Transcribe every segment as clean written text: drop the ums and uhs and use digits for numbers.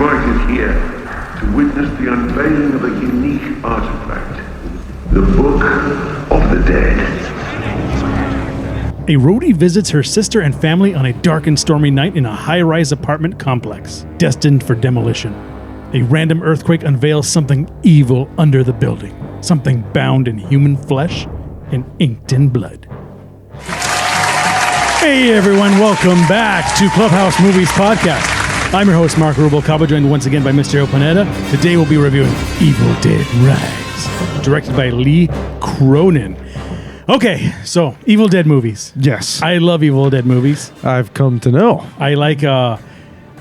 invited here to witness the unveiling of a unique artifact, the Book of the Dead. A roadie visits her sister and family on a dark and stormy night in a high-rise apartment complex, destined for demolition. A random earthquake unveils something evil under the building, something bound in human flesh and inked in blood. Hey everyone, welcome back to Clubhouse Movies Podcast. I'm your host, Marc Rubalcaba, joined once again by Mr. Abel Pineda. Today we'll be reviewing Evil Dead Rise, directed by Lee Cronin. Okay, so Evil Dead movies. Yes. I love Evil Dead movies. I've come to know. I like,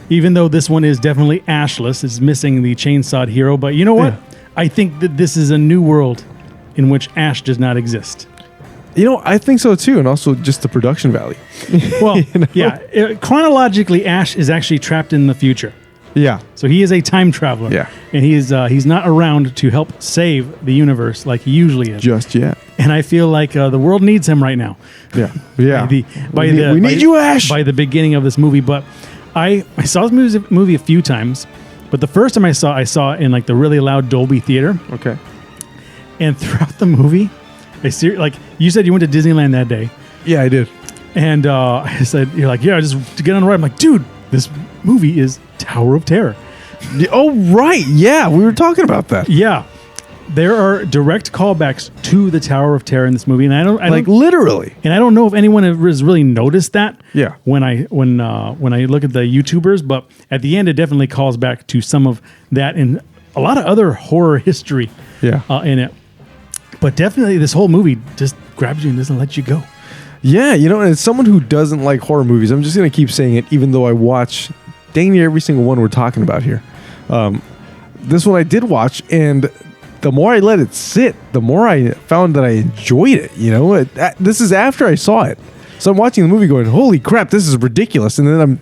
even though this one is definitely ashless, it's missing the chainsawed hero, but you know what? Yeah. I think that this is a new world in which Ash does not exist. You know, I think so too, and also just the production value. Well, you know? Yeah. Chronologically, Ash is actually trapped in the future. Yeah. So he is a time traveler. Yeah. And he's not around to help save the universe like he usually is. Just yet. And I feel like the world needs him right now. Yeah. Yeah. We need you, Ash! By the beginning of this movie. But I saw this movie a few times, but the first time I saw it in like the really loud Dolby theater. Okay. And throughout the movie, like you said you went to Disneyland that day. Yeah, I did. And I said, you're like, yeah, just to get on the ride. I'm like, dude, this movie is Tower of Terror. Oh, right. Yeah, we were talking about that. Yeah. There are direct callbacks to the Tower of Terror in this movie. And I don't literally. And I don't know if anyone has really noticed that. Yeah. When I look at the YouTubers, but at the end, it definitely calls back to some of that and a lot of other horror history in it. But definitely this whole movie just grabs you and doesn't let you go. Yeah, you know, and as someone who doesn't like horror movies, I'm just going to keep saying it, even though I watch dang near every single one we're talking about here. This one I did watch, and the more I let it sit, the more I found that I enjoyed it. You know, this is after I saw it. So I'm watching the movie going, holy crap, this is ridiculous. And then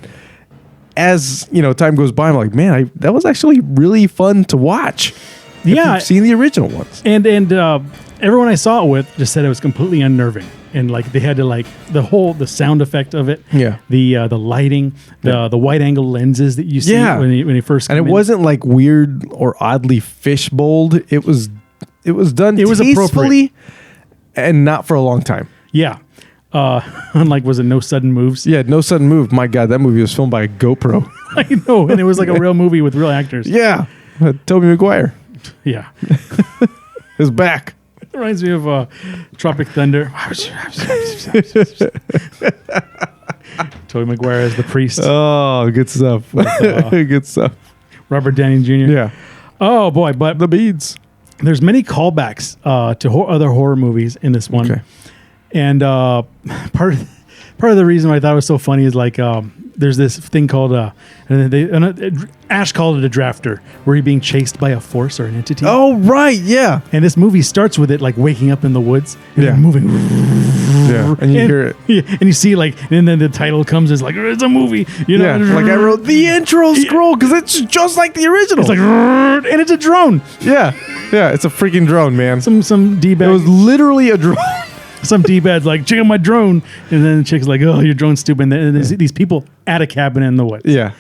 as you know, time goes by, I'm like, man, that was actually really fun to watch. Yeah. I've seen the original ones. And everyone I saw it with just said it was completely unnerving. And like they had to like the sound effect of it, the lighting, the wide angle lenses that you see when you first come and it wasn't like weird or oddly fishbowled. It was done tastefully and not for a long time. Yeah. Unlike, was it No Sudden Moves? Yeah, No Sudden Move. My God, that movie was filmed by a GoPro. I know, and it was like a real movie with real actors. Yeah, Tobey Maguire. Yeah, his back. Reminds me of Tropic Thunder. Tobey Maguire as the priest. Oh, good stuff. Good stuff. Robert Downey Jr. Yeah. Oh boy, but the beads. There's many callbacks to other horror movies in this one, and part of the reason why I thought it was so funny is like there's this thing called Ash called it a drafter, where he's being chased by a force or an entity. Oh right, yeah. And this movie starts with it like waking up in the woods and moving. Yeah, and you hear it. Yeah, and you see like, and then the title comes as like it's a movie. You know, like I wrote the intro scroll because it's just like the original. It's like, and it's a drone. Yeah, it's a freaking drone, man. Some D-bag. It was literally a drone. Some D-bad's like, check out my drone. And then the chick's like, oh, your drone's stupid. And then there's these people at a cabin in the woods. Yeah.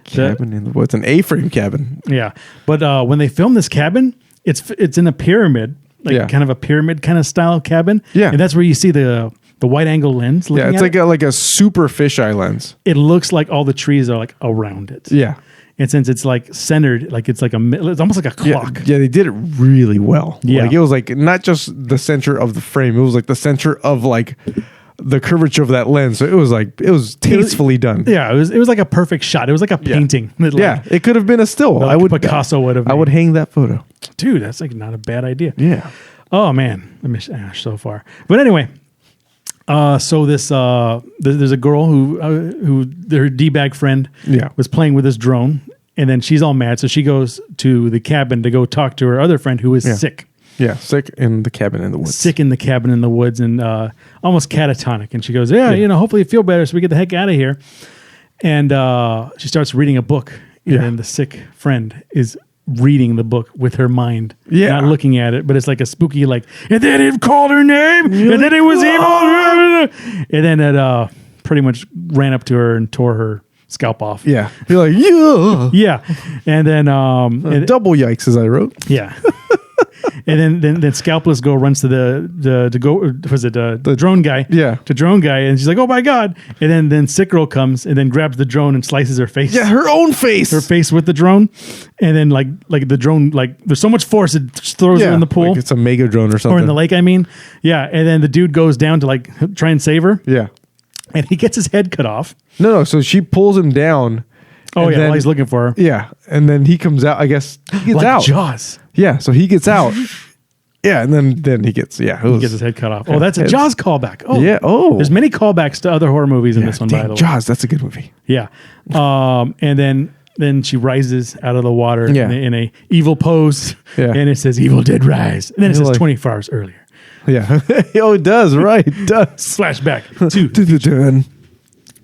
Cabin in the woods. An A-frame cabin. Yeah. But when they film this cabin, it's in a pyramid. Kind of a pyramid kind of style cabin. Yeah. And that's where you see the wide angle lens. Yeah, it's like a super fisheye lens. It looks like all the trees are like around it. Yeah. And since it's like centered, like it's almost like a clock. Yeah, they did it really well. Yeah. Like it was like not just the center of the frame, it was like the center of like the curvature of that lens. So it was tastefully done. Yeah, it was like a perfect shot. It was like a painting. Yeah, it could have been a still. Picasso would have. I would hang that photo. Dude, that's like not a bad idea. Yeah. Oh man, I miss Ash so far. But anyway, so this there's a girl who their D-bag friend was playing with this drone, and then she's all mad, so she goes to the cabin to go talk to her other friend who is sick. Yeah, sick in the cabin in the woods. Sick in the cabin in the woods and almost catatonic. And she goes, hopefully you feel better so we get the heck out of here. And she starts reading a book. And then the sick friend is reading the book with her mind. Yeah. Not looking at it, but it's like a spooky, like, and then it called her name, and then it was evil. And then it pretty much ran up to her and tore her scalp off. Yeah. You're like, yeah. Yeah. And then Double yikes, as I wrote. yeah. And then Scalpless Girl runs to the drone guy. Yeah. To drone guy, and she's like, "Oh my god!" And then Sick Girl comes and then grabs the drone and slices her face. Yeah, her own face. Her face with the drone, and then like the drone, like there's so much force it just throws her in the pool, like it's a mega drone or something, or in the lake. I mean, yeah. And then the dude goes down to like try and save her. Yeah. And he gets his head cut off. No. So she pulls him down. Oh yeah, then, while he's looking for her. Yeah, and then he comes out. I guess he gets like out. Jaws. Yeah, so he gets out. Yeah, and then he gets He gets his head cut off. Oh, that's a Heads. Jaws callback. Oh Yeah. Oh, there's many callbacks to other horror movies in this one, by the way. Jaws. That's a good movie. Yeah. And then she rises out of the water in a evil pose. Yeah. And it says "Evil Dead Rise." And then it says like- 24 hours earlier. Yeah. Oh, it does. Right. It does. Flashback to. Dun.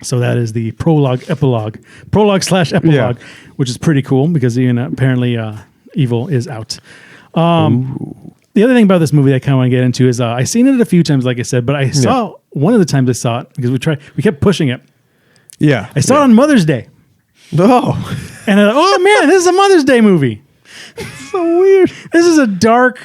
So that is the prologue / epilogue, which is pretty cool because apparently evil is out. The other thing about this movie that I kind of want to get into is I've seen it a few times, like I said, but I saw one of the times I saw it because we kept pushing it. Yeah. I saw it on Mother's Day. Oh, And I thought, oh man, this is a Mother's Day movie. so weird. This is a dark,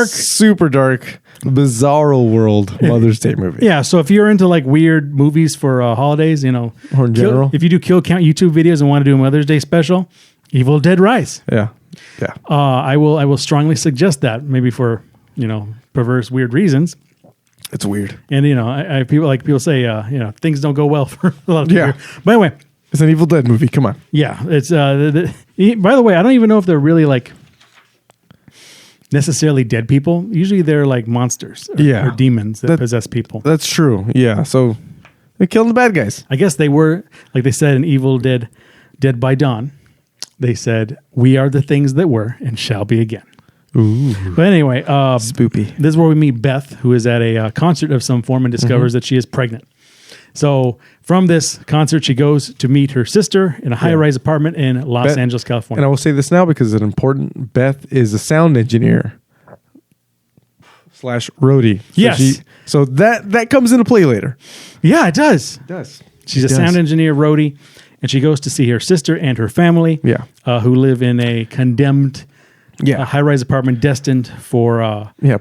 Super dark, bizarro world Mother's Day movie. yeah. So if you're into like weird movies for holidays, Or in general. if you do kill count YouTube videos and want to do a Mother's Day special, Evil Dead Rise. Yeah. Yeah. I will strongly suggest that maybe for perverse weird reasons. It's weird. And people say things don't go well for a lot of people. Yeah. But anyway, It's an Evil Dead movie. Come on. yeah. It's by the way, I don't even know if they're really like necessarily dead people. Usually they're like monsters or demons that possess people. That's true. Yeah. So they're killing the bad guys. I guess they were, like they said in Evil Dead by Dawn, they said, "We are the things that were and shall be again." Ooh. But anyway, Spoopy. this is where we meet Beth, who is at a concert of some form and discovers that she is pregnant. So from this concert, she goes to meet her sister in a high-rise apartment in Los Angeles, California. And I will say this now because it's important. Beth is a sound engineer / roadie. So Yes. So that comes into play later. Yeah, it does. It does. She's a sound engineer, roadie, and she goes to see her sister and her family, who live in a condemned high-rise apartment destined for...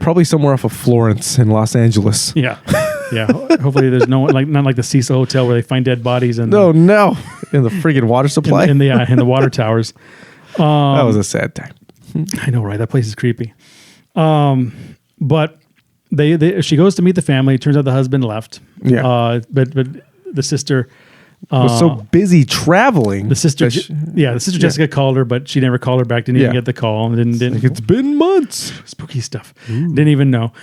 probably somewhere off of Florence in Los Angeles. Yeah. Hopefully there's not like the Cecil Hotel where they find dead bodies and No. In the friggin' water supply. in the water towers. That was a sad time. I know, right? That place is creepy. But she goes to meet the family. It turns out the husband left. Yeah. But the sister was so busy traveling. The sister, Jessica called her, but she never called her back. Didn't even get the call. And didn't. It's been months. Spooky stuff. Didn't even know.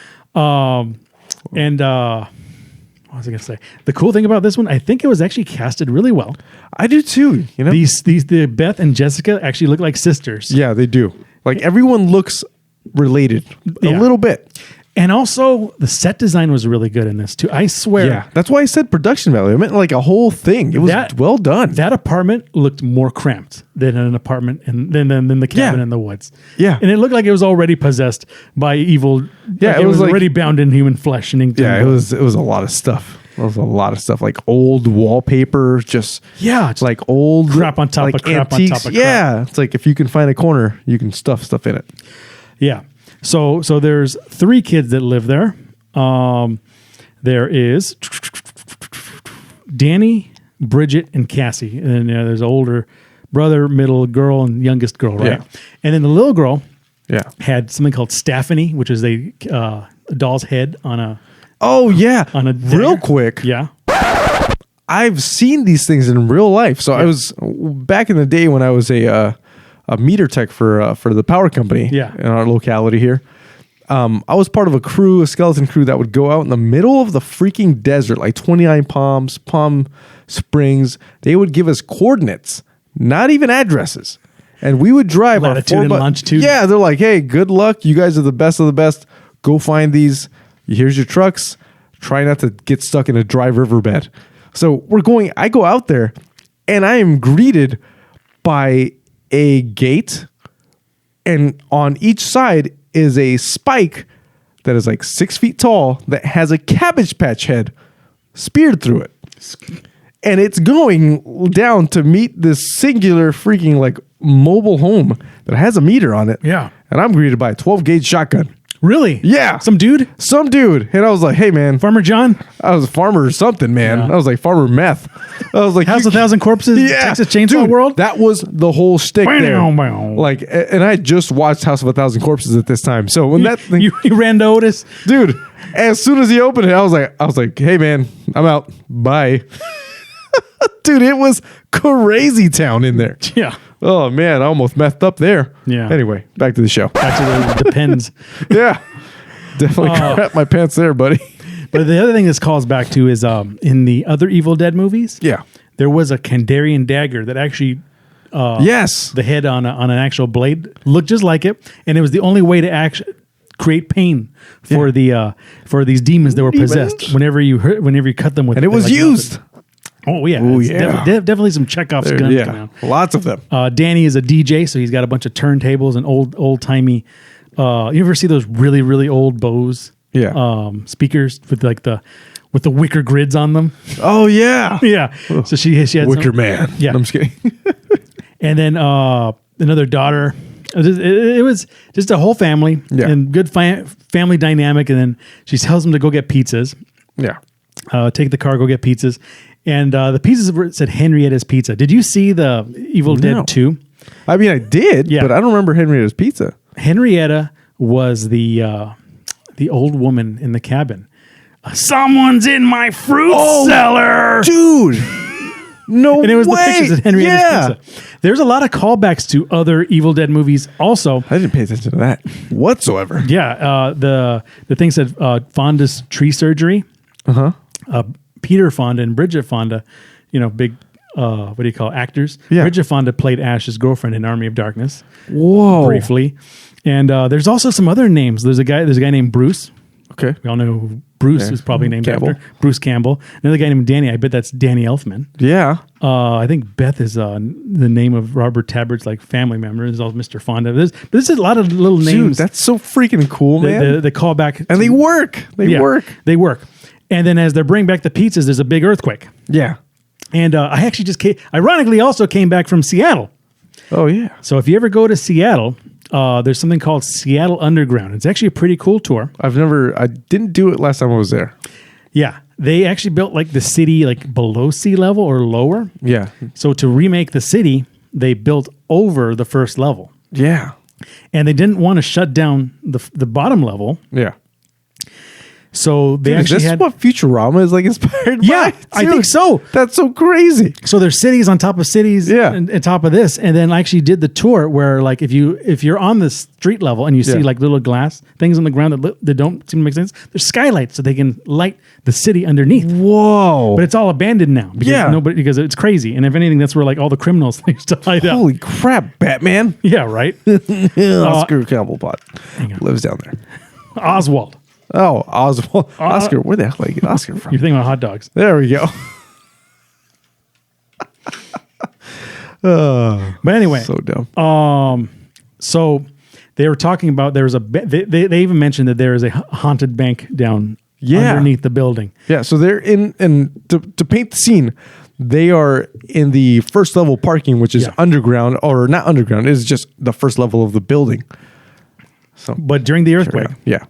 What was I going to say? The cool thing about this one, I think it was actually casted really well. I do too. The Beth and Jessica actually look like sisters. Yeah, they do. Like everyone looks related a little bit. And also, the set design was really good in this too. I swear. Yeah, that's why I said production value. I meant like a whole thing. It was well done. That apartment looked more cramped than an apartment than the cabin in the woods. Yeah, and it looked like it was already possessed by evil. Yeah, like it was already bound in human flesh and inked. Yeah, it was a lot of stuff. It was a lot of stuff, like old wallpaper, just like old crap on top like of crap antiques. on top of crap. Yeah, it's like if you can find a corner, you can stuff stuff in it. Yeah. So there's 3 kids that live there. There is Danny, Bridget, and Cassie. And then there's older brother, middle girl, and youngest girl, right? Yeah. And then the little girl had something called Staphany, which is a doll's head on a... Oh, yeah. On a real quick. Yeah. I've seen these things in real life. So I was... Back in the day when I was a meter tech for the power company in our locality here. I was part of a skeleton crew that would go out in the middle of the freaking desert, like 29 Palms, Palm Springs. They would give us coordinates, not even addresses. And we would drive latitude our and longitude. Yeah, they're like, hey, good luck. You guys are the best of the best. Go find these. Here's your trucks. Try not to get stuck in a dry riverbed. So I go out there and I am greeted by a gate, and on each side is a spike that is like 6 feet tall that has a Cabbage Patch head speared through it. and it's going down to meet this singular freaking like mobile home that has a meter on it. Yeah. And I'm greeted by a 12 gauge shotgun. Really? Yeah. Some dude? And I was like, hey, man. Farmer John? I was a farmer or something, man. Yeah. I was like Farmer Meth. I was like, House of 1,000 Corpses? yeah. Texas Chainsaw Dude, World? that was the whole shtick there. Bow. Like, and I had just watched House of 1,000 Corpses at this time. So when that thing, you ran to Otis? dude, as soon as he opened it, I was like, hey, man, I'm out. Bye. Dude, it was crazy town in there. Yeah. Oh, man, I almost messed up there. Yeah. Anyway, back to the show. Actually, it depends. Yeah. Definitely crap my pants there, buddy. But the other thing this calls back to is in the other Evil Dead movies, Yeah. there was a Kandarian dagger that actually Yes. the head on an actual blade looked just like it, and it was the only way to actually create pain for the for these demons that were possessed. Whenever you cut them with And it was used. Oh yeah, Oh, It's yeah. definitely some Chekhov's guns coming out. Lots of them. Danny is a DJ, so he's got a bunch of turntables and old timey. You ever see those really really old Bose? Yeah. Speakers with like the wicker grids on them. Oh, yeah. Yeah. So she had Wicker some, Man. Yeah. No, I'm just kidding. and then another daughter. It was just a whole family and good family dynamic. And then she tells them to go get pizzas. Yeah. Take the car, go get pizzas. And the pizzas said Henrietta's Pizza. Did you see the Evil Dead 2? I mean, I did, Yeah. but I don't remember Henrietta's Pizza. Henrietta was the old woman in the cabin. Someone's in my fruit cellar. Dude. No And it was way. the pictures of Henrietta's Pizza. There's a lot of callbacks to other Evil Dead movies also. I didn't pay attention to that whatsoever. Yeah, the thing said Fonda's tree surgery. Peter Fonda and Bridget Fonda, big what do you call actors? Yeah. Bridget Fonda played Ash's girlfriend in Army of Darkness. Whoa. Briefly. And there's also some other names. There's a guy named Bruce. Okay. We all know who Bruce is probably named Campbell. after. Bruce Campbell. Another guy named Danny. I bet that's Danny Elfman. Yeah. I think Beth is the name of Robert Tabart's like family member. There's all Mr. Fonda. But this is a lot of little names. Dude, that's so freaking cool, man. They call back. And they work. They work. And then as they're bringing back the pizzas, there's a big earthquake. Yeah. And I actually ironically also came back from Seattle. Oh, yeah. So if you ever go to Seattle, there's something called Seattle Underground. It's actually a pretty cool tour. I didn't do it last time I was there. Yeah. They actually built like the city like below sea level or lower. Yeah. So to remake the city, they built over the first level. Yeah. And they didn't want to shut down the bottom level. Yeah. So they Dude, actually is this had... what Futurama is like inspired Yeah, by? I think so. That's so crazy. So there's cities on top of cities Yeah. and top of this. And then I actually did the tour where like if you're on the street level and you see Yeah. like little glass things on the ground that don't seem to make sense, there's skylights so they can light the city underneath. Whoa. But it's all abandoned now because Yeah. because it's crazy. And if anything, that's where like all the criminals used to hide out. Holy crap, Batman. Yeah, right? Oscar Cobblepot lives down there. Oswald. Oh, Oswald. Oscar, where the hell did I get Oscar from? You're thinking about hot dogs. There we go. But anyway. So dumb. So they were talking about there was they even mentioned that there is a haunted bank down underneath the building. Yeah, so they're to paint the scene, they are in the first level parking, which is underground, or not underground, it's just the first level of the building. So, But during the earthquake, yeah.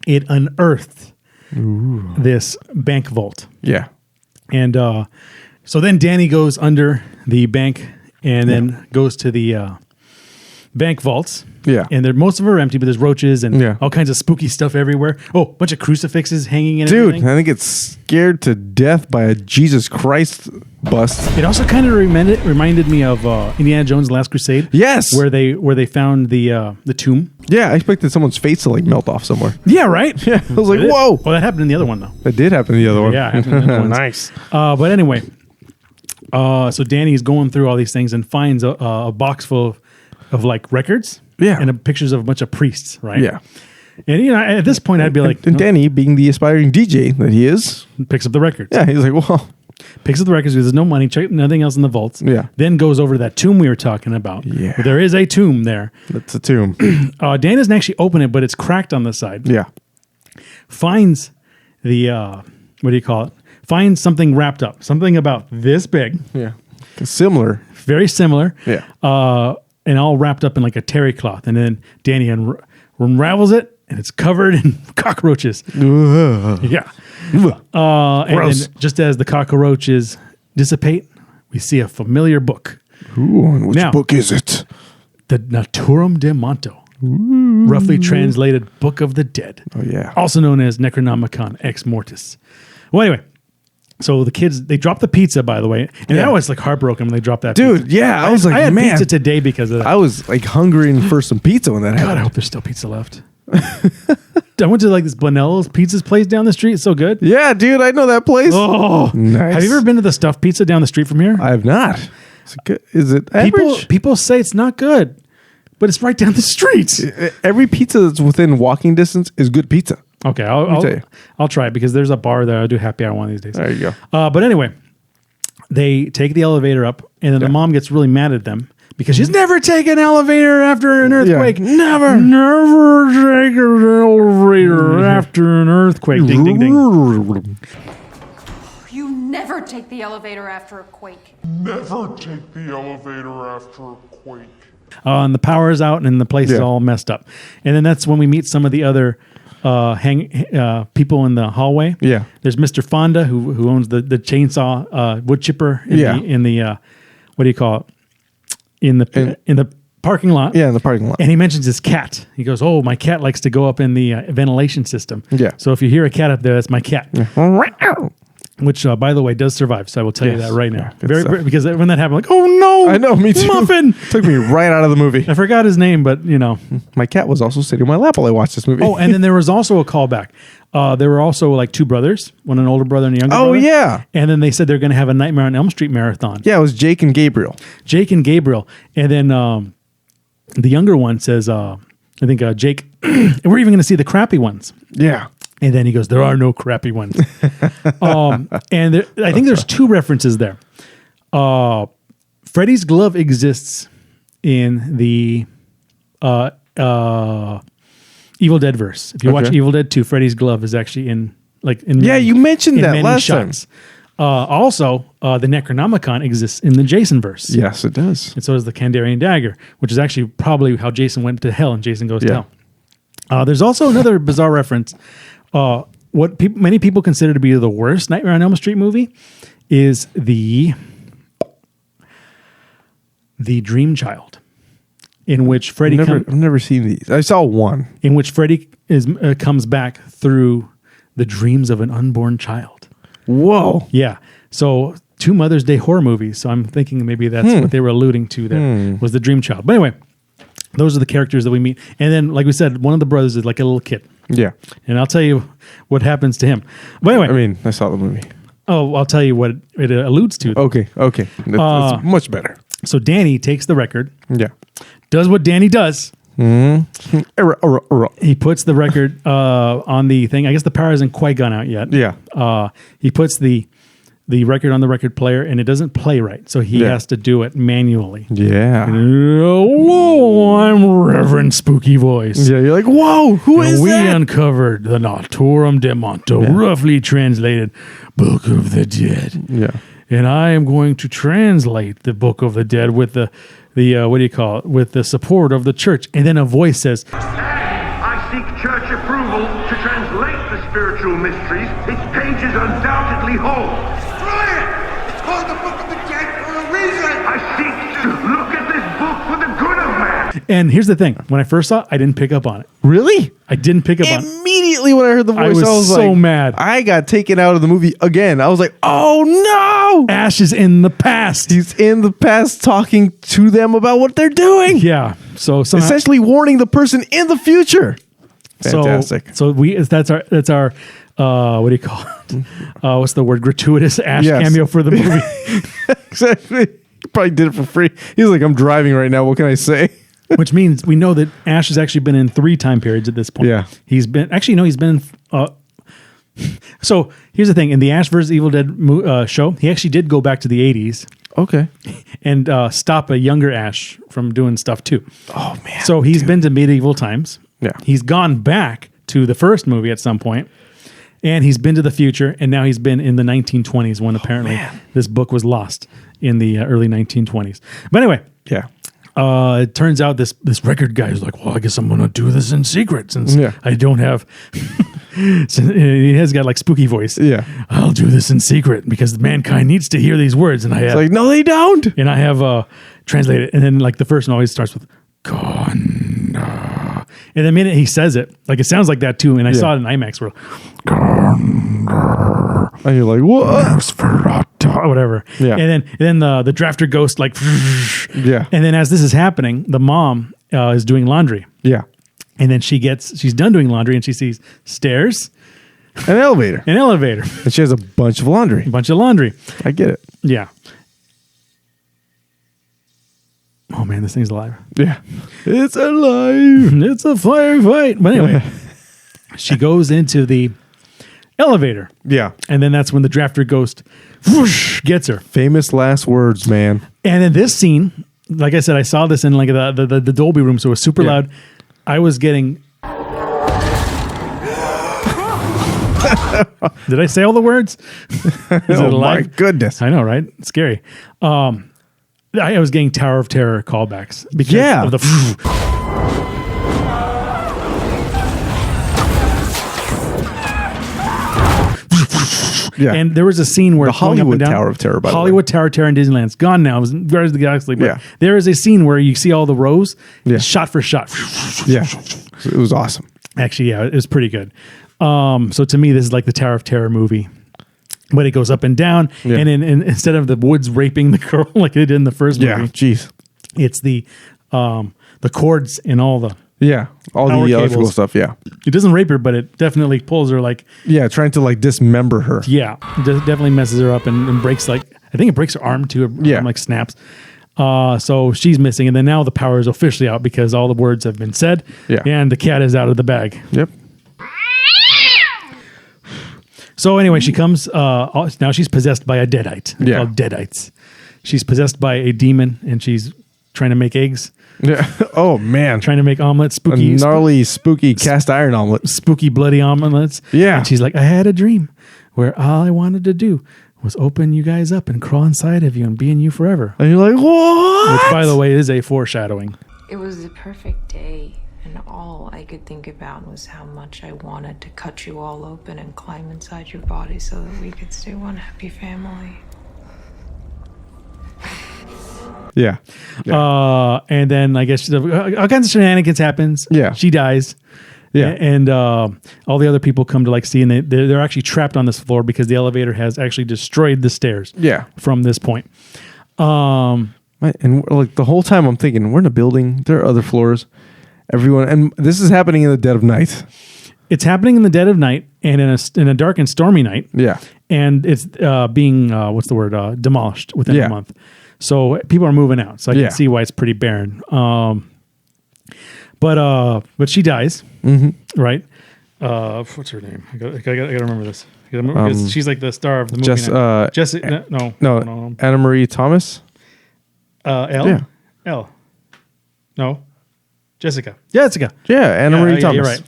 it unearthed this bank vault. Yeah. And so then Danny goes under the bank and then goes to the bank vaults. Yeah. And most of them are empty, but there's roaches and Yeah. all kinds of spooky stuff everywhere. Oh, a bunch of crucifixes hanging in Dude, everything. I think it's scared to death by a Jesus Christ bust. It also kind of reminded me of Indiana Jones' Last Crusade. Yes. Where they found the tomb. Yeah, I expected someo's face to like melt off somewhere. Yeah, right? Yeah, I was like, It did. whoa. Well, that happened in the other one, though. That did happen in the other one. Yeah, it happened in the other ones. Nice. But anyway, so Danny's going through all these things and finds a box full of like records. Yeah. And pictures of a bunch of priests, right? Yeah. And at this point, I'd be like, And Danny, being the aspiring DJ that he is, picks up the records. yeah, he's like, well, Picks up the records because there's no money, nothing else in the vaults. Yeah. Then goes over to that tomb we were talking about. Yeah. There is a tomb there. that's a tomb. Dan doesn't actually open it, but it's cracked on the side. Yeah. Finds the what do you call it? finds something wrapped up, something about this big. Yeah. Similar. Very similar. Yeah. And all wrapped up in like a terry cloth. And then Danny unravels it, and it's covered in cockroaches. Yeah. And then just as the cockroaches dissipate, we see a familiar book. Ooh, and which book is it? The Naturum de Monto. Roughly translated Book of the Dead. Oh, yeah. Also known as Necronomicon Ex Mortis. Well, anyway. So the kids, they dropped the pizza, by the way. And I was like heartbroken when they dropped that pizza. Dude, yeah. I was like, I had man. pizza today because of that. I was like hungering for some pizza when that happened. God, I hope there's still pizza left. I went to like this Bonello's pizza's place down the street. It's so good. Yeah, dude, I know that place. Oh, nice. Have you ever been to the stuffed pizza down the street from here? I have not. Is it good? Is it average? People say it's not good, but it's right down the street. Every pizza that's within walking distance is good pizza. Okay, I'll try it because there's a bar there. I'll do happy hour one of these days. There you go. But anyway, they take the elevator up, and then the mom gets really mad at them because she's never taken an elevator after an earthquake. Yeah. Never take an elevator after an earthquake. Ding, ding, ding. You never take the elevator after a quake. Never take the elevator after a quake. And the power's out, and the place is all messed up. And then that's when we meet some of the other people in the hallway. Yeah. There's Mr. Fonda who owns the chainsaw wood chipper in the what do you call it? In the parking lot. Yeah, in the parking lot. And he mentions his cat. He goes, "Oh, my cat likes to go up in the ventilation system." Yeah. So if you hear a cat up there, that's my cat. Which, by the way, does survive. So I will tell you that right now. Very, because when that happened, like, oh no, I know, me too. Muffin Took me right out of the movie. I forgot his name, but you know, my cat was also sitting on my lap while I watched this movie. Oh, and then there was also a callback. There were also like two brothers, an older brother and a younger brother. Oh yeah. And then they said they're going to have a Nightmare on Elm Street marathon. Yeah, it was Jake and Gabriel. And then the younger one says, I think Jake, we're even going to see the crappy ones. Yeah. And then he goes, there are no crappy ones. And I think there's two references there. Freddy's glove exists in the Evil Dead verse. If you watch Evil Dead 2, Freddy's glove is actually in you mentioned that last time. Also, the Necronomicon exists in the Jason verse. Yes, it does. And so does the Kandarian dagger, which is actually probably how Jason went to hell and Jason goes to hell. There's also another bizarre reference. What many people consider to be the worst Nightmare on Elm Street movie is the Dream Child, in which Freddy I've never seen these. I saw one in which Freddy comes back through the dreams of an unborn child. Whoa! Yeah, so two Mother's Day horror movies. So I'm thinking maybe that's what they were alluding to. There was the Dream Child. But anyway, those are the characters that we meet, and then like we said, one of the brothers is like a little kid. Yeah, and I'll tell you what happens to him. But anyway, I mean, I saw the movie. Oh, I'll tell you what it alludes to. Okay, that's much better. So Danny takes the record. Yeah, does what Danny does. He puts the record on the thing. I guess the power hasn't quite gone out yet. Yeah. He puts the record on the record player, and it doesn't play right, so he has to do it manually. Yeah. Whoa, I'm Reverend Spooky Voice. Yeah, you're like, whoa, who is that? We uncovered the Naturum de Monto, roughly translated Book of the Dead. Yeah. And I am going to translate the Book of the Dead with the what do you call it? With the support of the church. And then a voice says, I seek church approval to translate the spiritual mysteries. Its pages undoubtedly hold. Destroy it! It's called the Book of the Dead for a reason! I seek to look at this book for the good of man. And here's the thing. When I first saw it, I didn't pick up on it. Really? I didn't pick up on it. Immediately when I heard the voice, I was so like, mad. I got taken out of the movie again. I was like, oh no! Ash is in the past. He's in the past talking to them about what they're doing. Yeah. So somehow, essentially warning the person in the future. Fantastic. So that's our what do you call it? What's the word? Gratuitous Ash cameo for the movie. Exactly. He probably did it for free. He's like, I'm driving right now. What can I say? Which means we know that Ash has actually been in 3 time periods at this point. Yeah. He's been in. So here's the thing. In the Ash vs. Evil Dead show, he actually did go back to the 80s. Okay. And stop a younger Ash from doing stuff too. Oh, man. So he's been to medieval times. Yeah. He's gone back to the first movie at some point. And he's been to the future, and now he's been in the 1920s when apparently this book was lost in the early 1920s. But anyway, Yeah. it turns out this record guy is like, well, I guess I'm going to do this in secret since I don't have. So he has got like spooky voice. Yeah. I'll do this in secret because mankind needs to hear these words, and I have It's like, no, they don't. and I have translated, and then like the first one always starts with Gonda. And the minute he says it, like it sounds like that too. And I saw it in IMAX where And you're like, what? Nosferatu, whatever. Yeah. And then the drafter ghost like Yeah. And then as this is happening, the mom is doing laundry. Yeah. And then she's done doing laundry and she sees stairs, An elevator. an elevator, And she has a bunch of laundry. a bunch of laundry. I get it. Yeah. Oh man, this thing's alive. Yeah. It's alive. It's a firefight. But anyway, she goes into the elevator. Yeah. And then that's when the drafter ghost whoosh, gets her. Famous last words, man. And in this scene, like I said, I saw this in like the Dolby room, so it was super loud. I was getting. Did I say all the words? Is it Oh, my alive? goodness. I know, right? It's scary. I was getting Tower of Terror callbacks because Yeah. of the. Yeah. And there was a scene where The it's going up and Hollywood down. Tower of Terror, by the way. Hollywood Tower of Terror in Disneyland. It's gone now. It was Guardians of the Galaxy. But Yeah. there is a scene where you see all the rows, Yeah. shot for shot. Yeah. It was awesome. Actually, yeah, it was pretty good. So to me, this is like the Tower of Terror movie. But it goes up and down, Yeah. and instead of the woods raping the girl like they did in the first movie, Yeah. Jeez. it's the cords and all the. Yeah. All Power the electrical cables. stuff. Yeah. It doesn't rape her, but it definitely pulls her like. Yeah. Trying to like dismember her. Yeah, it definitely messes her up and breaks like I think it breaks her arm too. Her Yeah. arm like snaps. So she's missing, and then now the power is officially out because all the words have been said. Yeah. And the cat is out of the bag. Yep. So anyway, she comes. Now she's possessed by a deadite. Yeah. Called deadites. She's possessed by a demon, and she's trying to make eggs, Yeah. Oh man. trying to make omelets, A spooky, gnarly, spooky cast iron omelet. spooky, bloody omelets. Yeah. And she's like, I had a dream where all I wanted to do was open you guys up and crawl inside of you and be in you forever. And you're like, what? Which, by the way, is a foreshadowing. It was the perfect day, and all I could think about was how much I wanted to cut you all open and climb inside your body so that we could stay one happy family. Yeah. And then I guess all kinds of shenanigans happens. Yeah. She dies. Yeah. And all the other people come to like see, and they're actually trapped on this floor because the elevator has actually destroyed the stairs. Yeah. From this point. Right, and like the whole time I'm thinking, we're in a building. There are other floors. Everyone, and this is happening in the dead of night. It's happening in the dead of night and in a dark and stormy night. Yeah. And it's being demolished within Yeah. a month. So people are moving out. So I Yeah. can see why it's pretty barren. But she dies, right? What's her name? I gotta remember this because she's like the star of the movie. now. Jessica? No. Anna Marie Thomas. L. Yeah. L. No. Jessica. Jessica. Yeah, Anna Marie Thomas. You're right.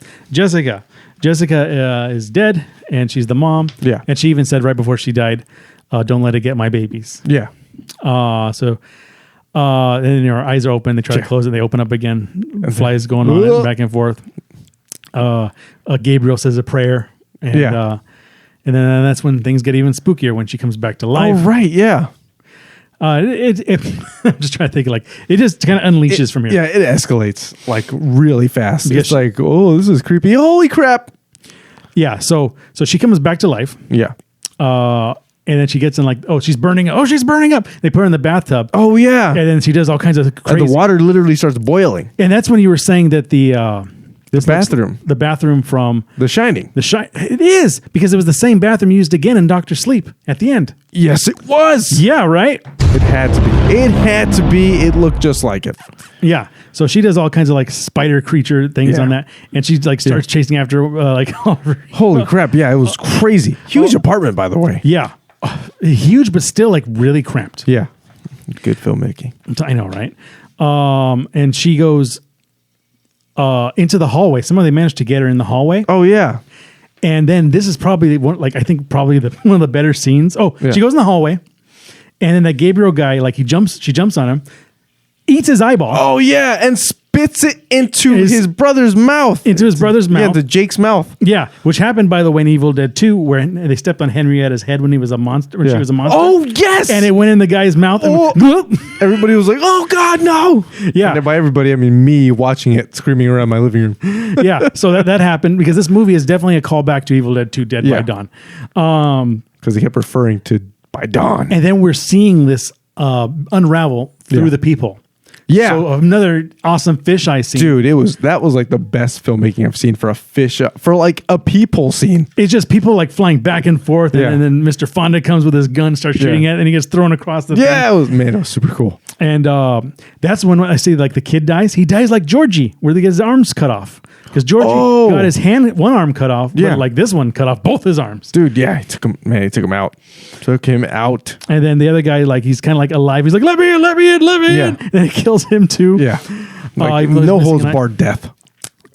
Jessica is dead, and she's the mom. Yeah. And she even said right before she died, "Don't let it get my babies." Yeah. So then her eyes are open. They try to close it. They open up again. Flies going on back and forth. Gabriel says a prayer. And, Yeah. And then that's when things get even spookier when she comes back to life. Oh right, yeah. I'm just trying to think like it just kind of unleashes from here. Yeah, it escalates like really fast. Because It's like, oh, this is creepy. Holy crap. Yeah. So she comes back to life. Yeah. And then she gets in like, she's burning up. She's burning up. They put her in the bathtub. Oh yeah. And then she does all kinds of crazy. And the water literally starts boiling. And that's when you were saying that the bathroom. The bathroom from The Shining. It is because it was the same bathroom used again in Dr. Sleep at the end. Yes, it was. Yeah, right? It had to be. It had to be. It looked just like it. Yeah. So she does all kinds of like spider creature things Yeah. on that. And she like starts chasing after Holy crap. Yeah, it was crazy. Huge apartment, by the way. Yeah. Huge, but still like really cramped. Yeah. Good filmmaking. I know, right? And she goes into the hallway. Somehow they managed to get her in the hallway. Oh, yeah. And then this is probably one of the better scenes. Oh, Yeah. she goes in the hallway, and then that Gabriel guy, like she jumps on him, eats his eyeball. Oh yeah, and spits it into his brother's mouth. Into his brother's mouth. Yeah, to Jake's mouth. Yeah, which happened, by the way, in Evil Dead 2, where they stepped on Henrietta's head when he was a monster. When she was a monster. Oh yes, and it went in the guy's mouth. And everybody was like, "Oh God, no!" Yeah, and by everybody, I mean me watching it, screaming around my living room. Yeah, so that happened because this movie is definitely a callback to Evil Dead 2: Dead by Dawn. Because he kept referring to by dawn, and then we're seeing this unravel through the people. Yeah. So another awesome fisheye scene. Dude, that was like the best filmmaking I've seen for a peephole scene. It's just people like flying back and forth, Yeah. and then Mr. Fonda comes with his gun, starts shooting at it, and he gets thrown across the Yeah, thing. it was super cool. And that's when I see like the kid dies. He dies like Georgie, where they get his arms cut off. Because Georgie got his one arm cut off, but like this one cut off both his arms. Dude, yeah, he took him out. Took him out. And then the other guy, like he's kind of like alive. He's like, let me in. And it kills him too. Yeah. Like, even though he's no missing holds an eye. barred death.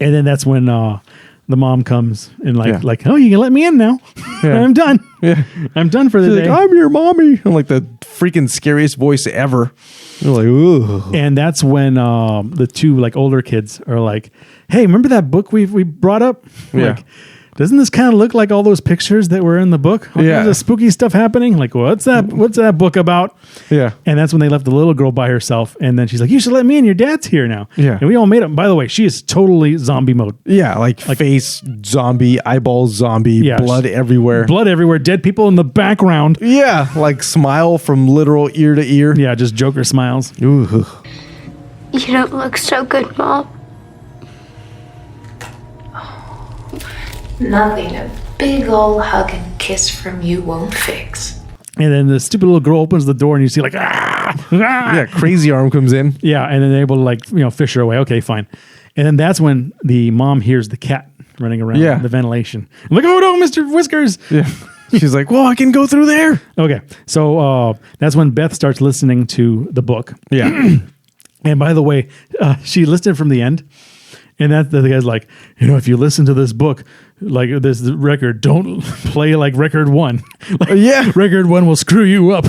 And then that's when the mom comes and like, oh, you can let me in now. Yeah. I'm done. Yeah. I'm done for the She's day. like, I'm your mommy. I'm like the freaking scariest voice ever. You're like, ooh. And that's when the two like older kids are like, hey, remember that book we brought up? Yeah. Like, doesn't this kind of look like all those pictures that were in the book? Yeah. There's spooky stuff happening. Like, what's that book about? Yeah. And that's when they left the little girl by herself. And then she's like, you should let me in. Your dad's here now. Yeah. And we all made up. By the way, she is totally zombie mode. Yeah, like face zombie, eyeballs zombie, blood everywhere. Blood everywhere. Dead people in the background. Yeah, like smile from literal ear to ear. Yeah, just Joker smiles. Ooh. You don't look so good, Mom. Nothing a big ol' hug and kiss from you won't fix. And then the stupid little girl opens the door and you see like, ah. Yeah, crazy arm comes in. Yeah, and then they're able to like, fish her away. Okay, fine. And then that's when the mom hears the cat running around the ventilation. I'm like, oh no, Mr. Whiskers. Yeah. She's like, well, I can go through there. Okay. So that's when Beth starts listening to the book. Yeah. And by the way, she listened from the end. And that the guy's like, if you listen to this book, like this record, don't play like record one. Like, record one will screw you up.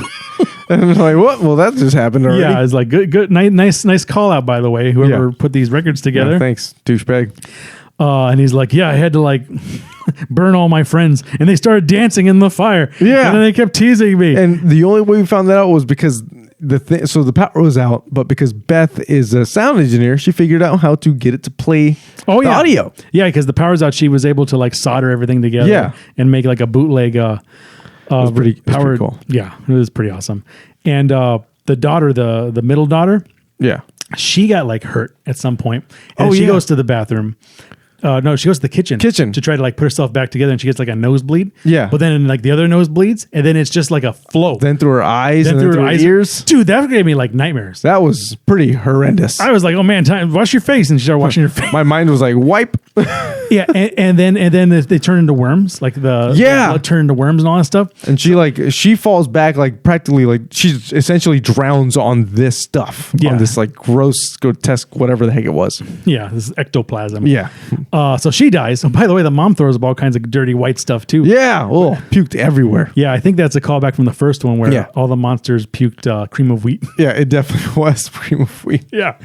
And I'm like, what? Well, that just happened already. Yeah, it's like good, nice call out, by the way. Whoever put these records together. Yeah, thanks, douchebag. And he's like, yeah, I had to like burn all my friends, and they started dancing in the fire. Yeah, and then they kept teasing me. And the only way we found that out was because so the power was out, but because Beth is a sound engineer, she figured out how to get it to play the audio. Yeah, because the power's out, she was able to like solder everything together. Yeah. And make like a bootleg. It was pretty cool. Yeah, it was pretty awesome. And the daughter, the middle daughter, yeah, she got like hurt at some point, and she goes to the bathroom. No, she goes to the kitchen to try to like put herself back together, and she gets like a nosebleed. Yeah. But then like the other nose bleeds, and then it's just like a flow. Then through her eyes, and then through her ears. Dude, that gave me like nightmares. That was pretty horrendous. I was like, oh man, wash your face. And she started washing her face. My mind was like, wipe. Yeah. And then they turn into worms, like the blood turn into worms and all that stuff. And she falls back like practically like she essentially drowns on this stuff. Yeah. On this like gross, grotesque, whatever the heck it was. Yeah. This is ectoplasm. Yeah. So she dies. Oh, by the way, the mom throws up all kinds of dirty white stuff too. Yeah. Oh, puked everywhere. Yeah, I think that's a callback from the first one where all the monsters puked cream of wheat. Yeah, it definitely was cream of wheat. Yeah.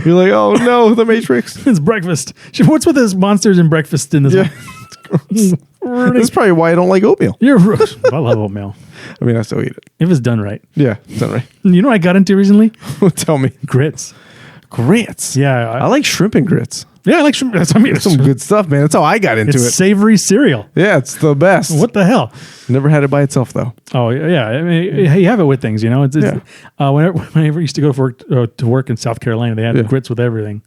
You're like, oh no, the Matrix. It's breakfast. What's with this monsters and breakfast in this one? That's probably why I don't like oatmeal. I love oatmeal. I mean, I still eat it. If it's done right. Yeah, it's done right. You know what I got into recently? Tell me. Grits. Grits? Yeah. I like shrimp and grits. Yeah, I like shrimp. That's some good stuff, man. That's how I got into it. Savory cereal. Yeah, it's the best. What the hell? Never had it by itself, though. Oh, yeah. I mean, you have it with things, It's whenever I used to go to work in South Carolina, they had grits with everything.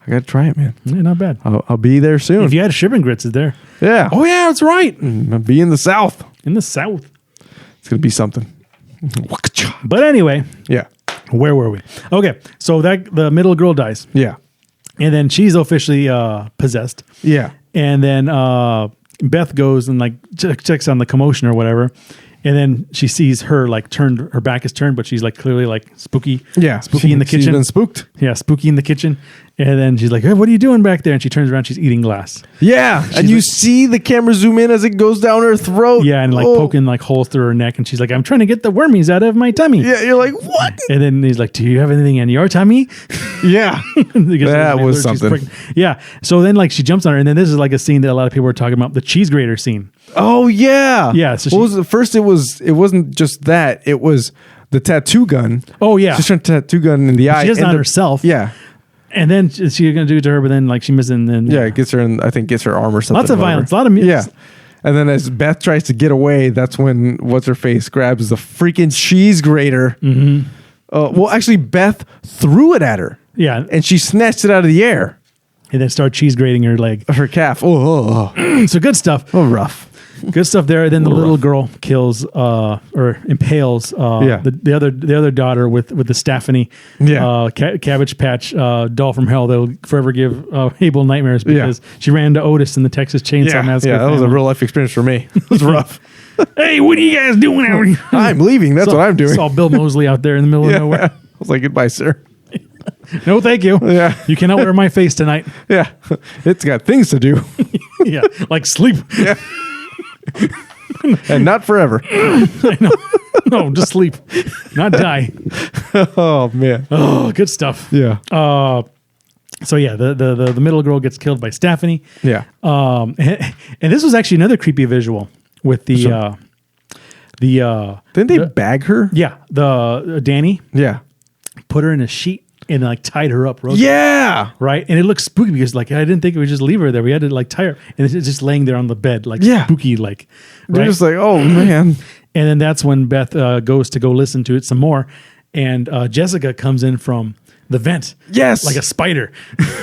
I got to try it, man. Yeah, not bad. I'll be there soon. If you had shrimp and grits, it's there. Yeah. Oh, yeah, that's right. I'll be in the South. In the South. It's going to be something. But anyway. Yeah. Where were we? Okay, so the middle girl dies. Yeah. And then she's officially possessed. Yeah. And then Beth goes and like checks on the commotion or whatever. And then she sees her like her back is turned, but she's like clearly like spooky. Yeah, spooky in the kitchen. She's been spooked. Yeah, spooky in the kitchen. And then she's like, hey, what are you doing back there? And she turns around, she's eating glass. Yeah, and you see the camera zoom in as it goes down her throat. Yeah, and like poking like holes through her neck. And she's like, I'm trying to get the wormies out of my tummy. Yeah, you're like, what? And then he's like, do you have anything in your tummy? Yeah. That was something. Yeah. So then like she jumps on her. And then this is like a scene that a lot of people were talking about, the cheese grater scene. Oh, yeah. Yeah. So what was it? First, it wasn't just that. It was the tattoo gun. Oh, yeah. She's trying to tattoo gun in the eye. She does it on herself. Yeah. And then she's going to do it to her, but then like she misses and then... Yeah, it gets her in, I think gets her arm or something. Lots of violence, a lot of music. Yeah. And then as Beth tries to get away, that's when What's-Her-Face grabs the freaking cheese grater. Mm-hmm. Well, actually, Beth threw it at her. Yeah. And she snatched it out of the air. And then started cheese grating her leg. Her calf. Oh. So good stuff. Oh, rough. Good stuff there. Then the little girl kills or impales the other daughter with the Stephanie Cabbage Patch doll from hell that'll forever give Abel nightmares because she ran into Otis in the Texas Chainsaw Massacre. Yeah, that was a real life experience for me. It was rough. Hey, what are you guys doing out here? I'm leaving. That's what I'm doing. Saw Bill Moseley out there in the middle of nowhere. I was like, goodbye, sir. No, thank you. Yeah. You cannot wear my face tonight. Yeah. It's got things to do. Yeah. Like sleep. Yeah. And not forever. I know. No, just sleep. Not die. Oh, man. Oh, good stuff. Yeah. So yeah, the middle girl gets killed by Stephanie. Yeah. And this was actually another creepy visual with the didn't they bag her? Yeah, the Danny. Yeah. Put her in a sheet and like tied her up. Yeah. Right. And it looks spooky because like I didn't think we would just leave her there. We had to like tie her, and it's just laying there on the bed like spooky like. They're right? just like, oh man. And then that's when Beth goes to go listen to it some more, and Jessica comes in from the vent. Yes. Like a spider.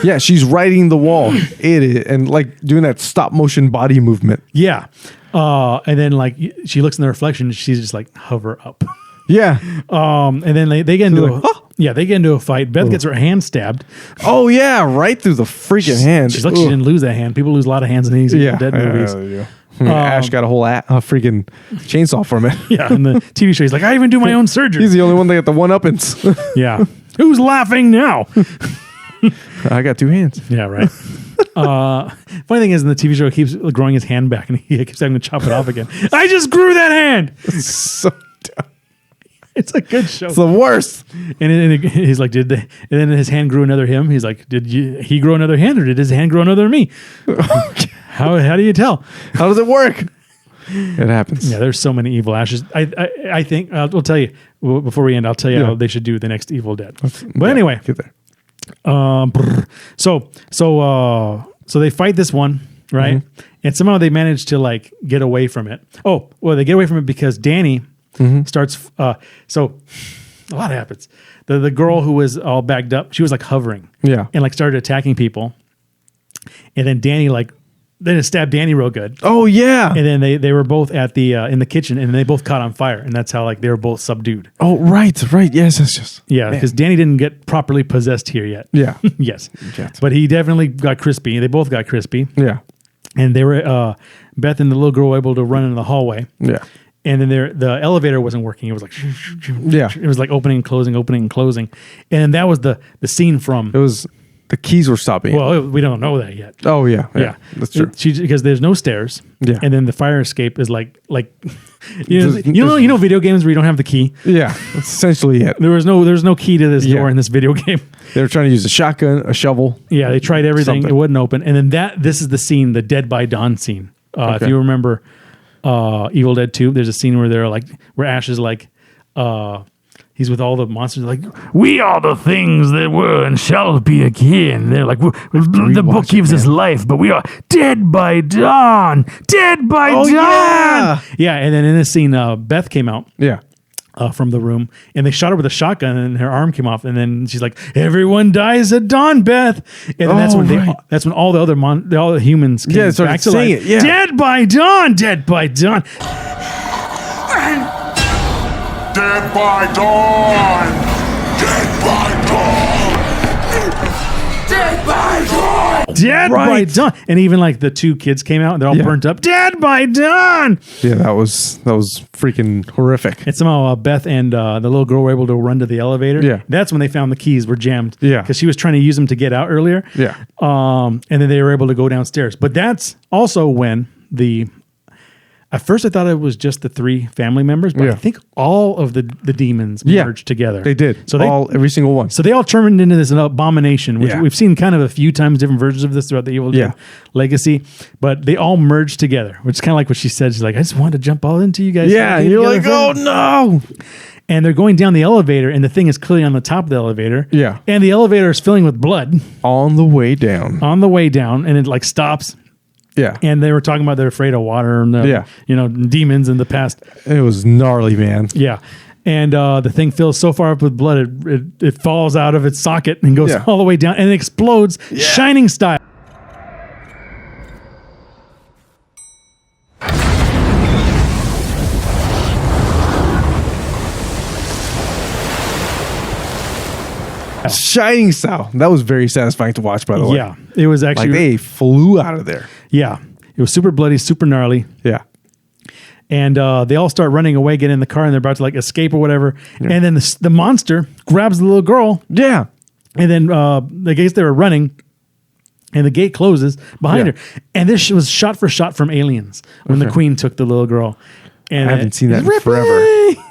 Yeah, she's riding the wall. It is, and like doing that stop motion body movement. Yeah. And then like she looks in the reflection and she's just like hover up. Yeah. And then they get into they get into a fight. Beth gets her hand stabbed. Oh yeah, right through the freaking hand. She's lucky she didn't lose that hand. People lose a lot of hands in these dead movies. Ash got a whole freaking chainsaw from it. Yeah, in the TV show, he's like, I even do my own surgery. He's the only one that got the one-uppance. Yeah. Who's laughing now? I got two hands. Yeah, right. Funny thing is, in the TV show, he keeps growing his hand back, and he keeps having to chop it off again. I just grew that hand. So dumb. It's a good show. It's the worst. And then he's like, did they? And then his hand grew another him. He's like, he grow another hand, or did his hand grow another me? How do you tell? How does it work? It happens. Yeah, there's so many evil Ashes. I think we'll tell you before we end. I'll tell you how they should do the next Evil Dead. But anyway, get there. So they fight this one, right? Mm-hmm. And somehow they manage to like get away from it. Oh, well, they get away from it because Danny starts. So a lot happens. The girl who was all bagged up, she was like hovering, and like started attacking people. And then Danny they just stabbed Danny real good. Oh yeah. And then they were both at the in the kitchen, and they both caught on fire, and that's how like they were both subdued. Oh right. Yes. Yeah, because Danny didn't get properly possessed here yet. Yeah. Yes. But he definitely got crispy. They both got crispy. Yeah. And they were Beth and the little girl were able to run in the hallway. Yeah. And then the elevator wasn't working. It was like it was like opening and closing. And that was the scene from. It was. The keys were stopping. Well, we don't know that yet. Oh yeah, that's true. Because there's no stairs. Yeah, and then the fire escape is like you know video games where you don't have the key. Yeah, that's essentially it. There's no key to this door in this video game. They were trying to use a shotgun, a shovel. Yeah, they tried everything. It wouldn't open. And then this is the scene, the Dead by Dawn scene. If you remember Evil Dead 2, there's a scene where Ash is like. He's with all the monsters like, we are the things that were and shall be again. They're like, the book gives us life, but we are dead by dawn. Dead by dawn. Yeah, and then in this scene, Beth came out. Yeah. From the room, and they shot her with a shotgun, and her arm came off, and then she's like, "Everyone dies at dawn, Beth." And then that's when all the other all the humans came back to life. Dead by dawn. Dead by dawn. Dead by dawn! Dead by dawn! Dead by dawn. And even like the two kids came out and they're all burnt up. Dead by dawn. Yeah, that was freaking horrific. And somehow Beth and the little girl were able to run to the elevator. Yeah. That's when they found the keys were jammed. Yeah. Because she was trying to use them to get out earlier. Yeah. And then they were able to go downstairs. But that's also when at first I thought it was just the three family members, but I think all of the demons merged together. They did. So every single one. So they all turned into this abomination, which we've seen kind of a few times, different versions of this throughout the Evil Dead legacy, but they all merged together, which is kind of like what she said. She's like, I just wanted to jump all into you guys. Yeah. And you're like, oh no. And they're going down the elevator, and the thing is clearly on the top of the elevator. Yeah. And the elevator is filling with blood. On the way down. And it like stops. Yeah. And they were talking about they're afraid of water and demons in the past. It was gnarly, man. Yeah. And the thing fills so far up with blood, it falls out of its socket and goes all the way down and it explodes Shining style. Shining style. That was very satisfying to watch, by the way. Yeah. It was actually... Like they flew out of there. Yeah. It was super bloody, super gnarly. Yeah. And they all start running away, get in the car, and they're about to like escape or whatever. Yeah. And then the monster grabs the little girl. Yeah. And then I guess they were running, and the gate closes behind her. And this was shot for shot from Aliens when the Queen took the little girl. And I haven't seen that in forever.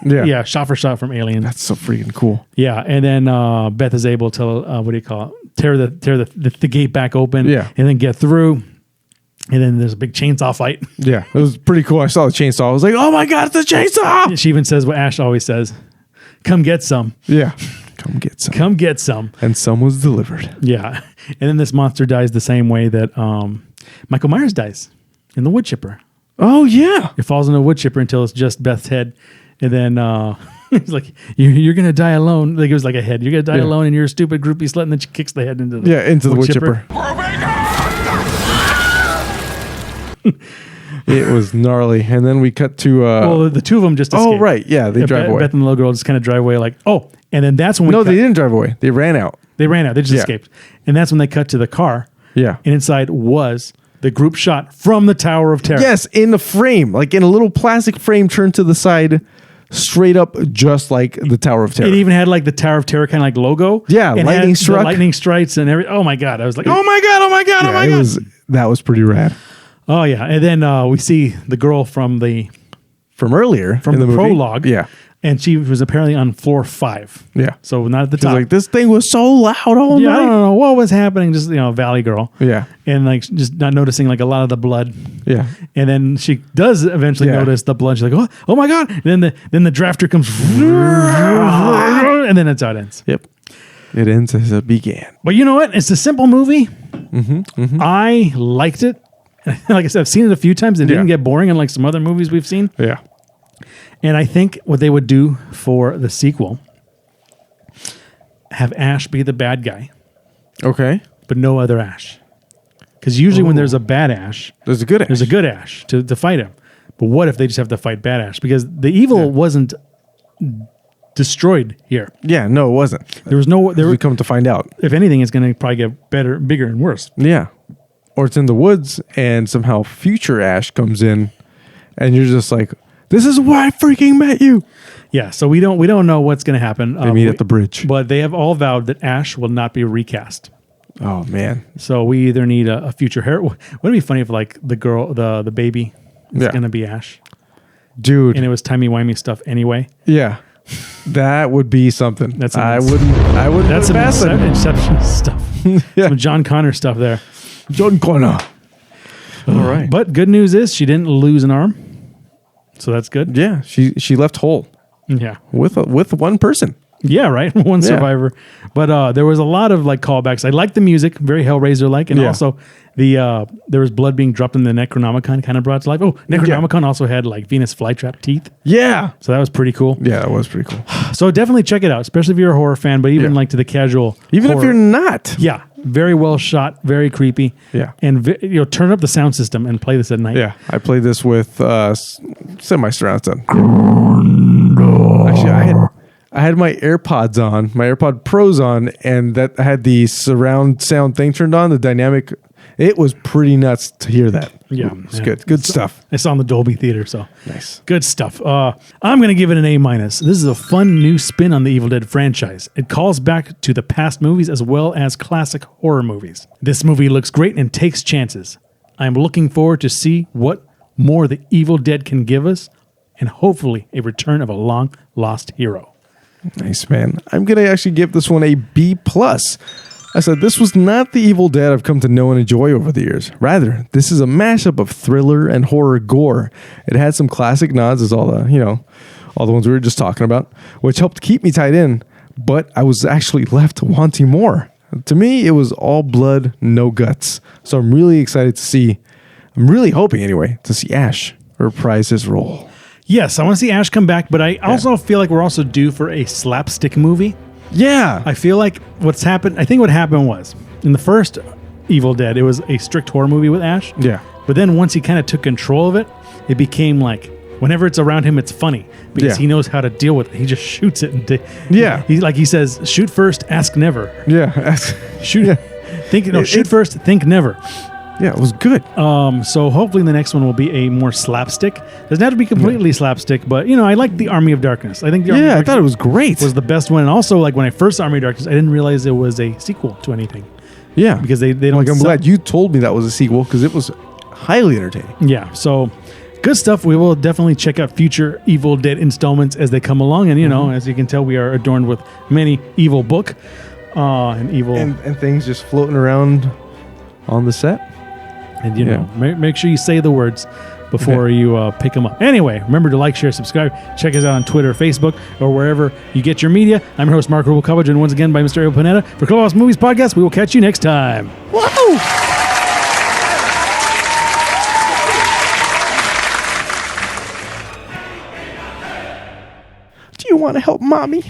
Yeah. Yeah, shot for shot from Aliens. That's so freaking cool. Yeah. And then Beth is able to, tear the gate back open. Yeah. And then get through. And then there's a big chainsaw fight. Yeah, it was pretty cool. I saw the chainsaw. I was like, oh my God, it's a chainsaw. She even says what Ash always says, come get some. Yeah, come get some. Come get some. And some was delivered. Yeah. And then this monster dies the same way that Michael Myers dies in the wood chipper. Oh, yeah. It falls in a wood chipper until it's just Beth's head. And then he's like, you're going to die alone. Like it was like a head. You're going to die alone and you're a stupid groupie slut. And then she kicks the head into the wood chipper. It was gnarly. And then we cut to... the two of them just escaped. Oh, right. Yeah, they drive away. Beth and the little girl just kind of drive away like, oh. And then that's when they didn't drive away. They ran out. They ran out. They just escaped. And that's when they cut to the car. Yeah. And inside was the group shot from the Tower of Terror. Yes, in the frame. Like in a little plastic frame turned to the side, straight up just like the Tower of Terror. It even had like the Tower of Terror kind of like logo. Yeah, and lightning struck. Lightning strikes and everything. Oh my God. I was like, oh my God. That was pretty rad. Oh yeah. And then we see the girl from earlier from in the movie. prologue. Yeah. And she was apparently on floor 5. Yeah. So not at the top. Like, this thing was so loud all night. I don't know what was happening. Just, Valley Girl. Yeah. And like just not noticing like a lot of the blood. Yeah. And then she does eventually notice the blood. She's like, oh my God. And then the drafter comes. And then that's how it ends. Yep. It ends as it began. But you know what? It's a simple movie. Mm-hmm. I liked it. Like I said, I've seen it a few times. It didn't get boring unlike some other movies we've seen. Yeah. And I think what they would do for the sequel, have Ash be the bad guy. Okay. But no other Ash. Because usually when there's a bad Ash, there's a good Ash. There's a good Ash to fight him. But what if they just have to fight bad Ash? Because the evil wasn't destroyed here. Yeah, no, it wasn't. There was no... we come to find out. If anything, it's going to probably get better, bigger, and worse. Yeah. Or it's in the woods and somehow future Ash comes in and you're just like... This is why I freaking met you. Yeah, so we don't know what's going to happen. They meet at the bridge. But they have all vowed that Ash will not be recast. Oh, man. So we either need a future hair. Wouldn't it be funny if like the girl, the baby is going to be Ash? Dude. And it was timey-wimey stuff anyway. Yeah. That would be something. I wouldn't That's some Inception stuff. Some John Connor stuff there. John Connor. All right. But good news is she didn't lose an arm. So that's good. Yeah, she left whole. Yeah, with one person. Yeah, right. One survivor. But there was a lot of like callbacks. I liked the music, very Hellraiser like, and also there was blood being dropped in the Necronomicon, kind of brought to life. Oh, Necronomicon also had like Venus flytrap teeth. Yeah, so that was pretty cool. Yeah, that was pretty cool. So definitely check it out, especially if you're a horror fan. But even like to the casual, even horror, if you're not, very well shot, very creepy. Yeah, and turn up the sound system and play this at night. Yeah, I played this with semi surround sound. Actually, I had my AirPods on, my AirPod Pros on, and that had the surround sound thing turned on, the dynamic. It was pretty nuts to hear that. Yeah. It's good. Good stuff. I saw in the Dolby Theater, so Nice. good stuff. I'm going to give it an A-. This is a fun new spin on the Evil Dead franchise. It calls back to the past movies as well as classic horror movies. This movie looks great and takes chances. I'm looking forward to see what more the Evil Dead can give us, and hopefully a return of a long-lost hero. Nice, man. I'm going to actually give this one a B+. I said, this was not the Evil Dead I've come to know and enjoy over the years. Rather, this is a mashup of thriller and horror gore. It had some classic nods, as all the ones we were just talking about, which helped keep me tied in, but I was actually left wanting more. To me, it was all blood, no guts. So I'm really excited to see, I'm really hoping anyway, to see Ash reprise his role. Yes, I want to see Ash come back, but I also feel like we're also due for a slapstick movie. Yeah. I feel like what happened was, in the first Evil Dead, it was a strict horror movie with Ash. Yeah. But then once he kind of took control of it, it became like, whenever it's around him, it's funny because he knows how to deal with it. He just shoots it. He says, shoot first, ask never. Yeah. Shoot first, think never. Yeah, it was good. So hopefully the next one will be a more slapstick. Doesn't have to be completely slapstick, but I like the Army of Darkness. I think the Army of I Darkness thought it was great. was the best one. And also, like when I first saw Army of Darkness, I didn't realize it was a sequel to anything. Yeah, because they don't. Like I'm glad you told me that was a sequel because it was highly entertaining. Yeah, so good stuff. We will definitely check out future Evil Dead installments as they come along, and as you can tell, we are adorned with many evil book and evil and things just floating around on the set. And make sure you say the words before you pick them up. Anyway, remember to like, share, subscribe. Check us out on Twitter, Facebook, or wherever you get your media. I'm your host, Marc Rubalcaba, joined once again by Mr. Abel Pineda. For Clubhouse Movies Podcast, we will catch you next time. Whoa! Do you want to help mommy?